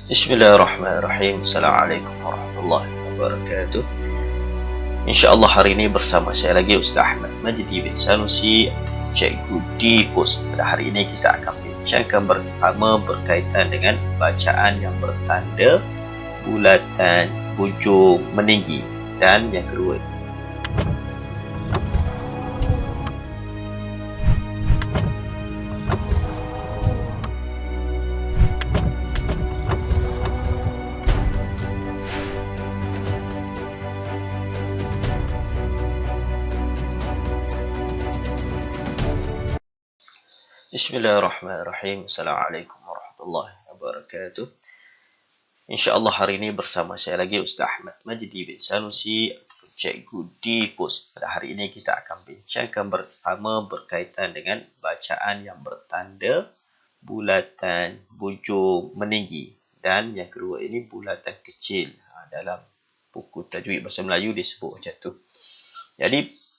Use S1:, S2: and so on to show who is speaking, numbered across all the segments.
S1: Bismillahirrahmanirrahim. Assalamualaikum warahmatullahi wabarakatuh. InsyaAllah hari ini bersama saya lagi Ustaz Ahmad Majdi bin Sanusi, Cikgu di Pos. Pada hari ini kita akan bincangkan bersama berkaitan dengan bacaan yang bertanda bulatan bujung meninggi dan yang kedua. Bismillahirrahmanirrahim. Assalamualaikum warahmatullahi wabarakatuh. InsyaAllah hari ini bersama saya lagi Ustaz Ahmad Majdi bin Sanusi, Cikgu di Pos. Pada hari ini kita akan bincangkan bersama berkaitan dengan bacaan yang bertanda bulatan bujung meninggi dan yang kedua ini bulatan kecil. Dalam buku tajwid bahasa Melayu disebut macam tu. Jadi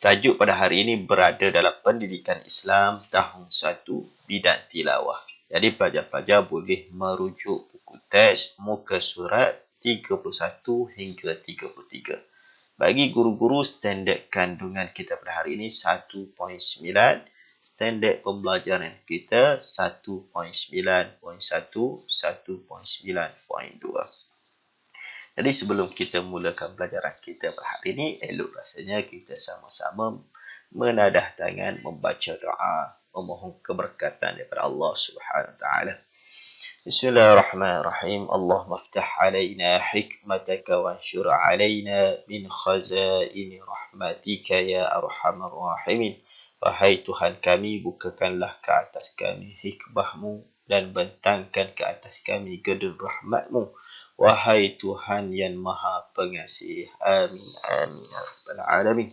S1: tajuk pada hari ini berada dalam pendidikan Islam tahun 1 bidang tilawah. Jadi pelajar-pelajar boleh merujuk buku teks muka surat 31 hingga 33. Bagi guru-guru, standard kandungan kita pada hari ini 1.9, standard pembelajaran kita 1.9.1, 1.9.2. Jadi sebelum kita mulakan pelajaran kita pada hari ini, elok rasanya kita sama-sama menadah tangan, membaca doa, memohon keberkatan daripada Allah Subhanahu Wa Taala. Bismillahirrahmanirrahim. Allahumma ftah alaina hikmataka wa anshur alaina min khazaini rahmatika ya arhamar rahimin. Wahai Tuhan kami, bukakanlah ke atas kami hikmahmu dan bentangkan ke atas kami gedung rahmatmu. Wahai Tuhan yang Maha Pengasih. Amin. Amin. Ya Rabbal Alamin.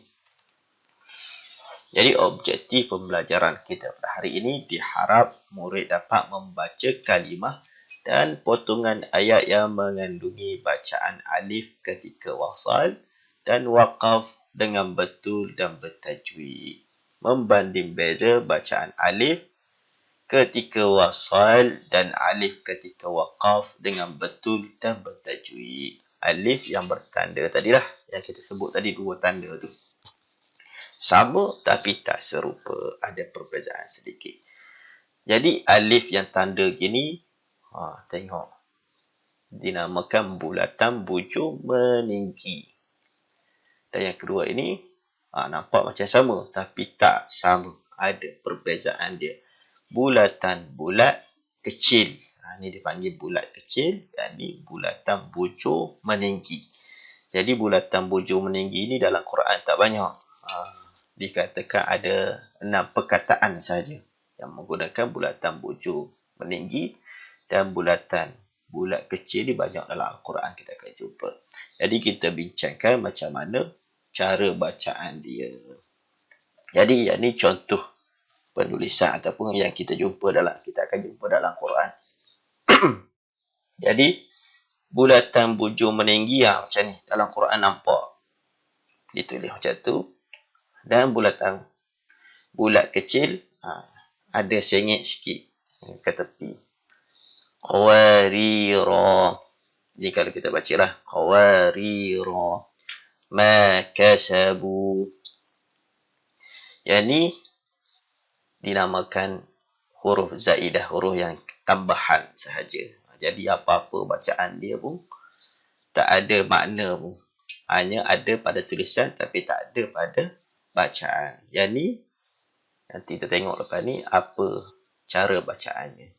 S1: Jadi objektif pembelajaran kita pada hari ini diharap murid dapat membaca kalimah dan potongan ayat yang mengandungi bacaan alif ketika wasal dan waqaf dengan betul dan bertajwid. Membanding beza bacaan alif ketika wasal dan alif ketika waqaf dengan betul dan bertajwid. Alif yang bertanda tadilah, yang kita sebut tadi dua tanda tu. Sama tapi tak serupa, ada perbezaan sedikit. Jadi alif yang tanda gini, tengok, dinamakan bulatan bujung meninggi. Dan yang kedua ini, nampak macam sama tapi tak sama, ada perbezaan dia. Bulatan bulat kecil. Ini dipanggil bulat kecil dan ini bulatan bujung meninggi. Jadi bulatan bujung meninggi ini dalam Quran tak banyak. Dikatakan ada 6 perkataan saja yang menggunakan bulatan bujung meninggi dan bulatan bulat kecil ni banyak dalam Al-Quran kita akan jumpa. Jadi kita bincangkan macam mana cara bacaan dia. Jadi yang ni contoh penulisan ataupun yang kita akan jumpa dalam Quran. Jadi bulatan bujung meninggi macam ni dalam Quran nampak ditulis macam tu, dan bulatan bulat kecil ada sengit sikit ke tepi. Qawarira. Jadi kalau kita bacalah qawarira ma kasabu. Yang ni dinamakan huruf zaidah, huruf yang tambahan sahaja. Jadi apa-apa bacaan dia pun tak ada makna pun. Hanya ada pada tulisan tapi tak ada pada bacaan. Yang ni nanti kita tengok lepas ni apa cara bacaannya.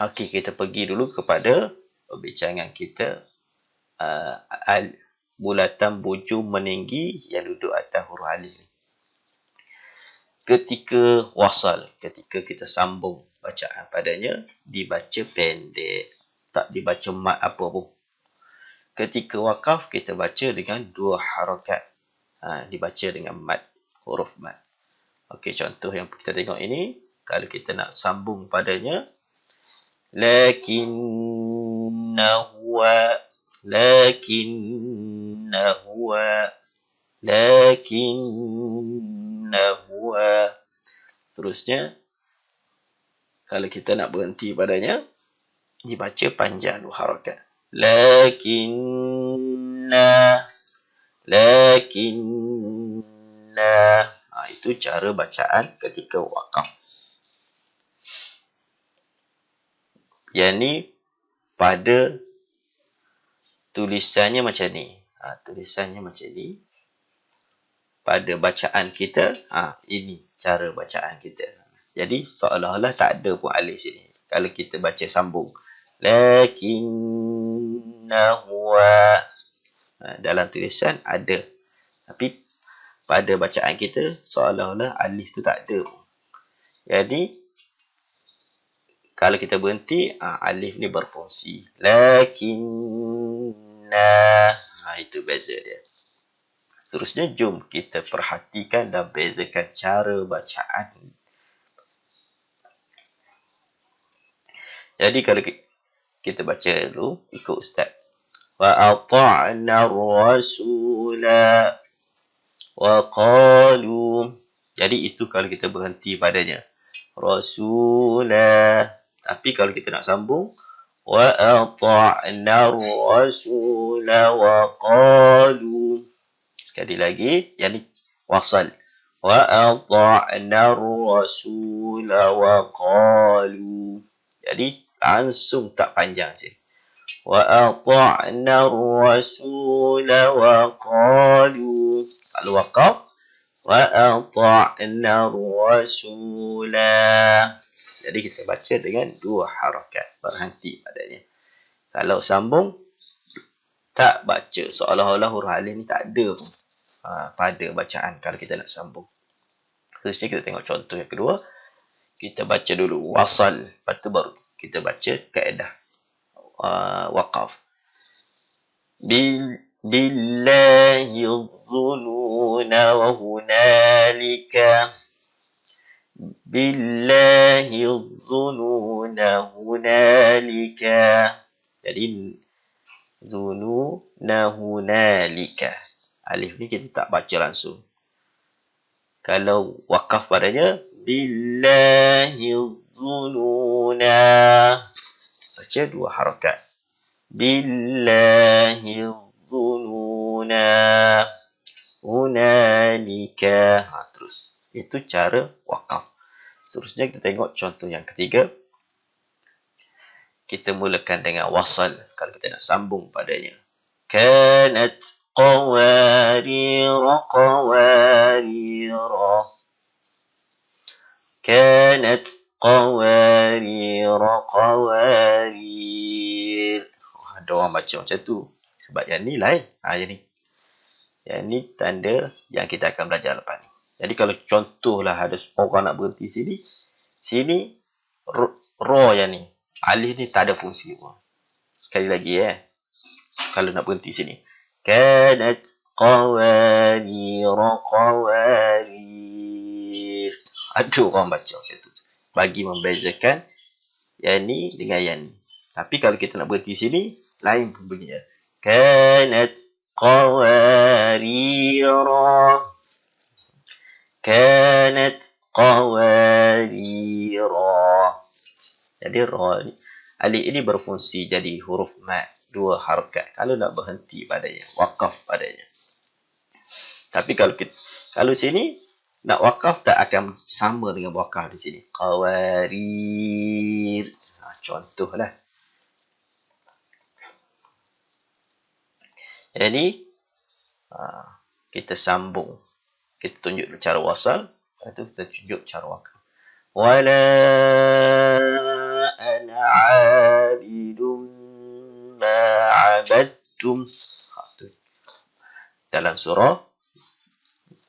S1: Okey, kita pergi dulu kepada perbincangan kita. Bulatan bujung meninggi yang duduk atas huruf alif ni. Ketika wasal, ketika kita sambung bacaan padanya, dibaca pendek, tak dibaca mat apa pun. Ketika wakaf, kita baca dengan 2 harakat, dibaca dengan mat, huruf mat. Okey, contoh yang kita tengok ini, kalau kita nak sambung padanya, lakinna huwa, terusnya Kalau kita nak berhenti padanya, dibaca panjang 2 harakat. Lakinna, lakinna. Itu cara bacaan ketika wakaf. Yang ni pada tulisannya macam ni. Tulisannya macam ni. Pada bacaan kita, ini cara bacaan kita. Jadi seolah-olah tak ada pun alif sini. Kalau kita baca sambung. Lakinna huwa. Dalam tulisan ada. Tapi pada bacaan kita, seolah-olah alif tu tak ada. Jadi, kalau kita berhenti, alif ni berfungsi. Lakinna. Itu beza dia. Seterusnya, jom kita perhatikan dan bezakan cara bacaan. Jadi, kalau kita baca dulu, ikut Ustaz. Wa ata'na rasula wa qalu. Jadi, itu kalau kita berhenti padanya. Rasula. Tapi kalau kita nak sambung, wa ata'na rasula wa qalu. Sekali lagi, yang ni wasal. Wa ata'na rasula wa qalu. Jadi, langsung tak panjang sih. Wa ata'na rasula wa qalu. Kalau waqaf, wa ata'na rasula. Jadi kita baca dengan 2 harakat, berhenti padanya. Kalau sambung, tak baca, seolah-olah huruf alif ni tak ada pun pada bacaan kalau kita nak sambung. Terusnya kita tengok contoh yang kedua. Kita baca dulu wasal, lepas tu baru kita baca kaedah waqaf. Billahi dhununa wa hunalika. Billahi dhununa hunalika. Jadi dhununa hunalika. Alif ni kita tak baca langsung. Kalau wakaf padanya, billahi dhununa. Baca 2 harakat. Billahi dhununa hunalika. Terus. Itu cara wakaf. Seterusnya kita tengok contoh yang ketiga. Kita mulakan dengan wasal. Kalau kita nak sambung padanya. Kanat qawarira qawarira. Kanat qawarira qawarir. Ada orang baca macam tu. Sebab yang ni lain. Yang ni. Yang ni tanda yang kita akan belajar lepas ni. Jadi kalau contohlah ada orang nak berhenti sini. Sini, ro yang ni. Alif ni tak ada fungsi pun. Sekali lagi kalau nak berhenti sini. Kanat qawarira qawarir. Ada orang baca macam tu. Bagi membezakan yang ni dengan yang ni. Tapi kalau kita nak berhenti sini, lain pun bunyinya. Kanat qawarira. Kanat qawarira. Jadi alif ini berfungsi jadi huruf mat, 2 harakat. Kalau nak berhenti padanya, wakaf padanya. Tapi kalau sini nak wakaf tak akan sama dengan wakaf di sini. Qawarir. Contohlah. Jadi kita sambung. Kita tunjuk cara wasal, lepas tu kita tunjuk cara wakaf. Wala ana 'abidun ma 'abadtum. Dalam surah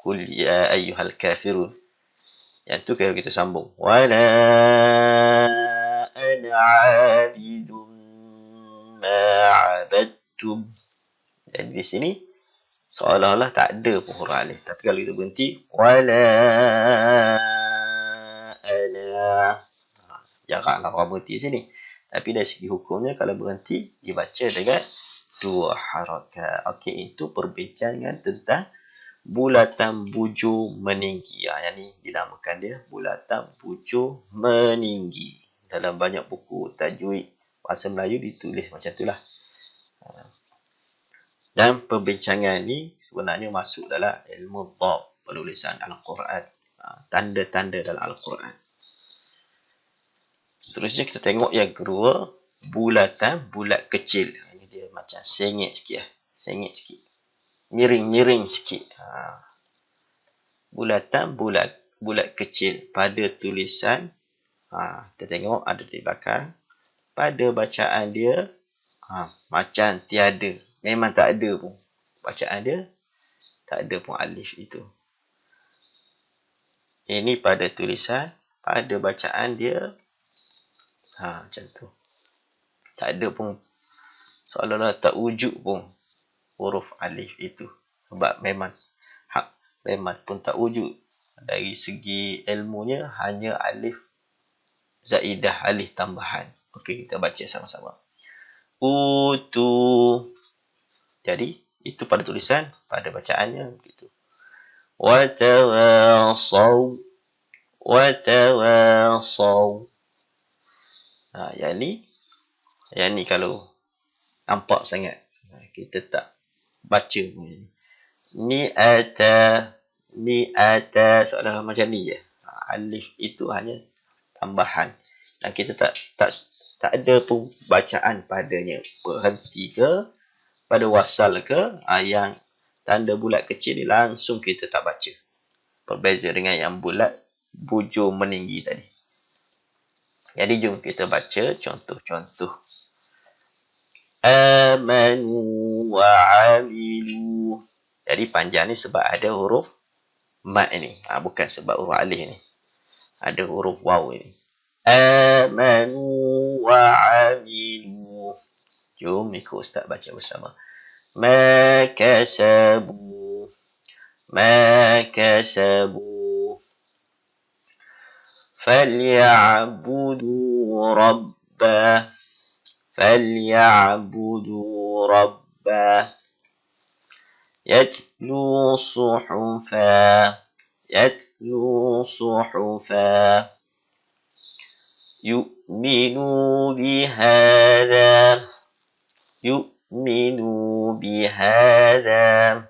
S1: Qul ya ayyuhal kafirun. Yang tu kalau kita sambung. Wala ana 'abidun ma 'abadtum. Jadi di sini seolah-olah tak ada pun huruf alif. Tapi kalau kita berhenti, wala ana. Janganlah orang berhenti sini. Tapi dari segi hukumnya, kalau berhenti, dibaca dengan 2 harakat. Okey, itu perbincangan tentang bulatan bujur meninggi. Yang ni dinamakan dia bulatan bujur meninggi. dalam banyak buku tajwid bahasa Melayu ditulis macam itulah. Dan perbincangan ni sebenarnya masuk dalam ilmu dhab, penulisan Al-Quran, tanda-tanda dalam Al-Quran. Seterusnya kita tengok yang kedua, bulatan, bulat kecil. Ini dia macam sengit sikit. Sengit sikit. Miring-miring sikit. Bulatan, bulat kecil pada tulisan. Kita tengok ada di belakang. Pada bacaan dia, macam tiada. Memang tak ada pun. Bacaan dia, tak ada pun alif itu. Ini pada tulisan, pada bacaan dia, macam tu. Tak ada pun, seolah-olah tak wujud pun huruf alif itu. Sebab memang pun tak wujud. Dari segi ilmunya, hanya alif zaidah, alif tambahan. Okey, kita baca sama-sama. Utu. Jadi, itu pada tulisan, pada bacaannya begitu. Watawasaw. Watawasaw. Yang ni kalau nampak sangat, kita tak baca pun. Mi'ata, seolah macam ni je. Alif itu hanya tambahan. Dan kita tak ada pun bacaan padanya. Berhenti ke, pada wasal ke, yang tanda bulat kecil ni langsung kita tak baca. Berbeza dengan yang bulat, bujur meninggi tadi. Jadi jom kita baca contoh-contoh. Amanu wa amilu. Jadi panjang ni sebab ada huruf mat ni. Bukan sebab huruf alif ni. Ada huruf waw ni. Amanu wa amilu. Jom ikut Ustaz baca bersama. Ma kasabu. Ma kasabu. فليعبدوا ربه فليعبدوا ربه يتلو صحفا يؤمنوا بهذا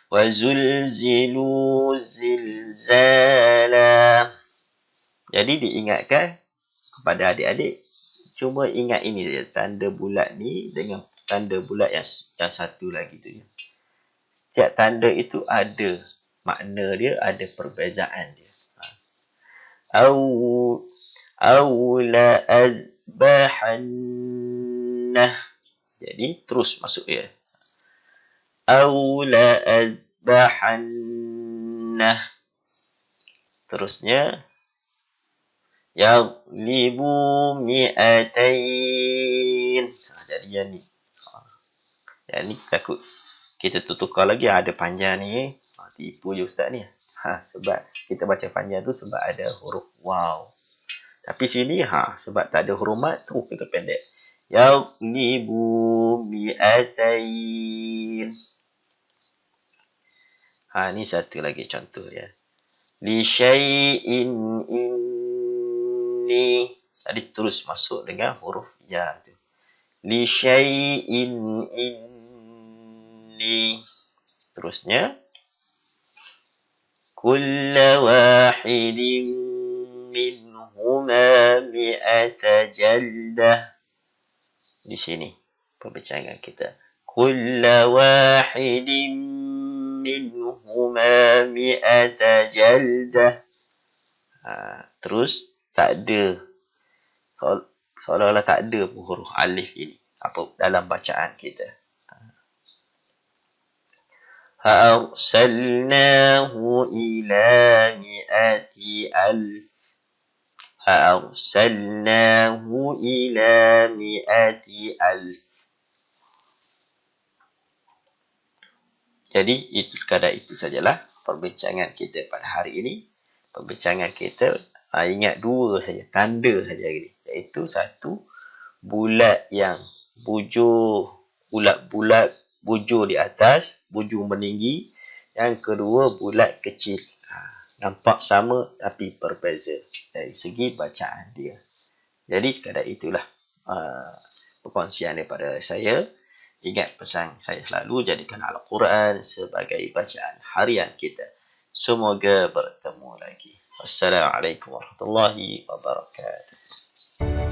S1: وزلزلوا زلزالا. Jadi diingatkan kepada adik-adik, cuma ingat ini dia, tanda bulat ni dengan tanda bulat yang satu lagi tu. Setiap tanda itu ada makna dia, ada perbezaan dia. Aula azbahannah. Jadi terus masuk dia. Aula azbahannah. Terusnya yaghlibu mi'atain. Jadi yang ni. Yang ni takut kita tukar lagi, ada panjang ni. Tipu je Ustaz ni. Sebab kita baca panjang tu sebab ada huruf waw. Tapi sini sebab tak ada huruf mat tu kita pendek. Yaghlibu mi'atain. Ni satu lagi contoh dia. Li syai'in inni. Tadi terus masuk dengan huruf ya tu. Li syai'in inni. Seterusnya. Kulla wahidin minhuma mi'ata jaldah. Di sini perbincangan kita. Kulla wahidin minhuma mi'ata jaldah. Terus tak ada, seolah-olah tak ada pun huruf alif ini dalam bacaan kita. Fa'arsalnahu ila mi'ati alf. Fa'arsalnahu ila mi'ati alf. Jadi itu sekadar itu sajalah perbincangan kita pada hari ini. Perbincangan kita ingat dua saja, tanda saja ini. Iaitu satu, bulat yang bujur, bulat-bulat, bujur di atas, bujur meninggi. Yang kedua, bulat kecil. Nampak sama tapi berbeza dari segi bacaan dia. Jadi sekadar itulah perkongsian daripada saya. Ingat pesan saya selalu, jadikan Al-Quran sebagai bacaan harian kita. Semoga bertemu lagi. Wassalamualaikum warahmatullahi wabarakatuh.